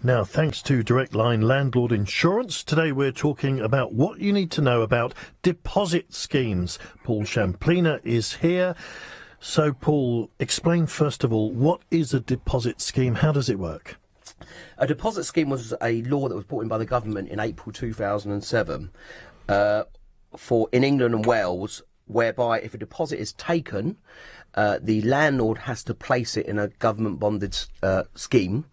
Now, thanks to Direct Line Landlord Insurance, today we're talking about what you need to know about deposit schemes. Paul Shamplina is here. So, Paul, explain first of all, what is a deposit scheme? How does it work? A deposit scheme was a law that was brought in by the government in April 2007 in England and Wales, whereby if a deposit is taken, the landlord has to place it in a government-bonded scheme,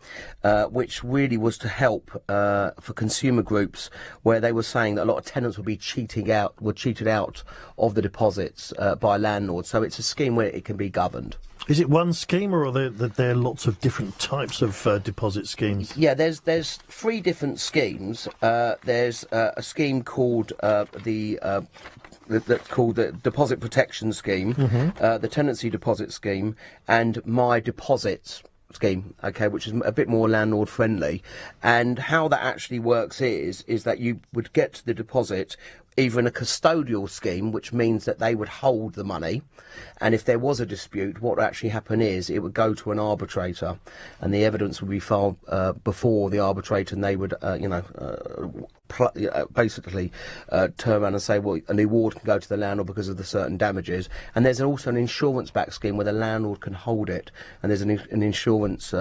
which really was to help for consumer groups where they were saying that a lot of tenants were cheated out of the deposits by landlords. So it's a scheme where it can be governed. Is it one scheme, or are there lots of different types of deposit schemes? Yeah, there's three different schemes. There's a scheme called that's called the Deposit Protection Scheme, the Tenancy Deposit Scheme, and My Deposits Scheme, okay, which is a bit more landlord friendly. And how that actually works is that you would get the deposit either in a custodial scheme, which means that they would hold the money, and if there was a dispute, what would actually happen is it would go to an arbitrator, and the evidence would be filed before the arbitrator, and they would, basically turn around and say, well, an award can go to the landlord because of the certain damages. And there's also an insurance-backed scheme where the landlord can hold it, and there's an insurance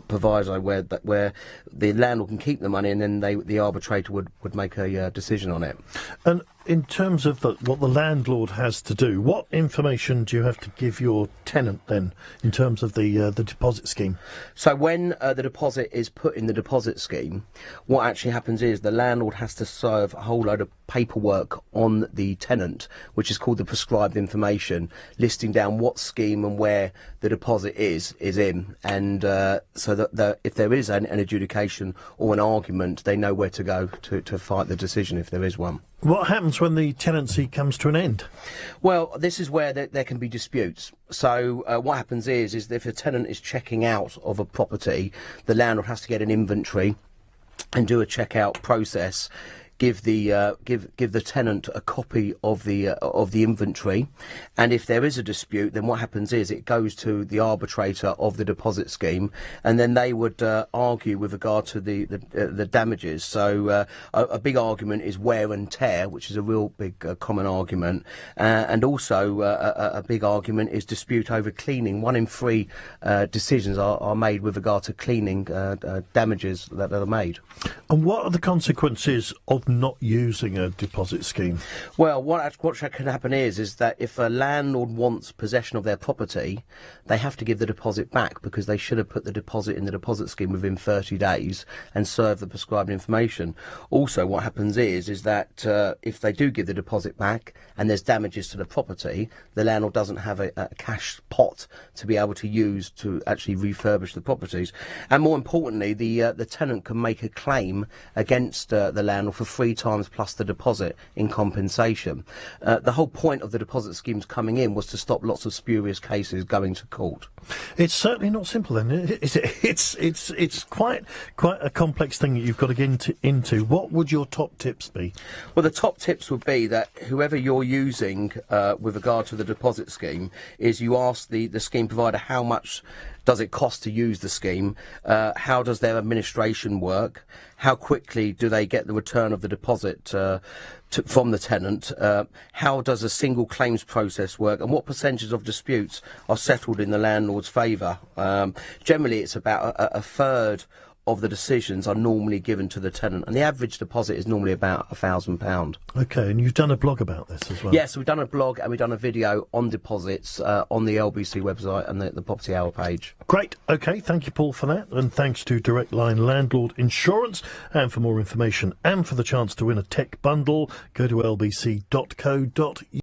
proviso where the landlord can keep the money, and then the arbitrator would make a decision on it. And in terms of what the landlord has to do, what information do you have to give your tenant then in terms of the deposit scheme? So when the deposit is put in the deposit scheme, what actually happens is the landlord has to serve a whole load of paperwork on the tenant, which is called the prescribed information, listing down what scheme and where the deposit is in, and so that if there is an adjudication or an argument, they know where to go to fight the decision if there is one. What happens when the tenancy comes to an end? Well, this is where there can be disputes. So what happens is that if a tenant is checking out of a property, the landlord has to get an inventory and do a checkout process. Give the tenant a copy of the inventory, and if there is a dispute, then what happens is it goes to the arbitrator of the deposit scheme, and then they would argue with regard to the damages. So a big argument is wear and tear, which is a real big common argument, and also a big argument is dispute over cleaning. 1 in 3 decisions are made with regard to cleaning damages that are made. And what are the consequences of not using a deposit scheme? Well, what can happen is that if a landlord wants possession of their property, they have to give the deposit back, because they should have put the deposit in the deposit scheme within 30 days and serve the prescribed information. Also, what happens is that if they do give the deposit back and there's damages to the property, the landlord doesn't have a cash pot to be able to use to actually refurbish the properties. And more importantly, the tenant can make a claim against the landlord for 3 times plus the deposit in compensation. The whole point of the deposit schemes coming in was to stop lots of spurious cases going to court. It's certainly not simple, then, is it? It's quite a complex thing that you've got to get into. What would your top tips be? Well, the top tips would be that whoever you're using with regard to the deposit scheme is you ask the scheme provider how much does it cost to use the scheme, how does their administration work, how quickly do they get the return of the deposit from the tenant, how does a single claims process work, and what percentage of disputes are settled in the landlord's favour. Generally, it's about a third of the decisions are normally given to the tenant, and the average deposit is normally about £1,000. Okay, and you've done a blog about this as well? Yes, we've done a blog and we've done a video on deposits on the LBC website and the Property Hour page. Great, okay, thank you, Paul, for that, and thanks to Direct Line Landlord Insurance. And for more information and for the chance to win a tech bundle, go to lbc.co.uk.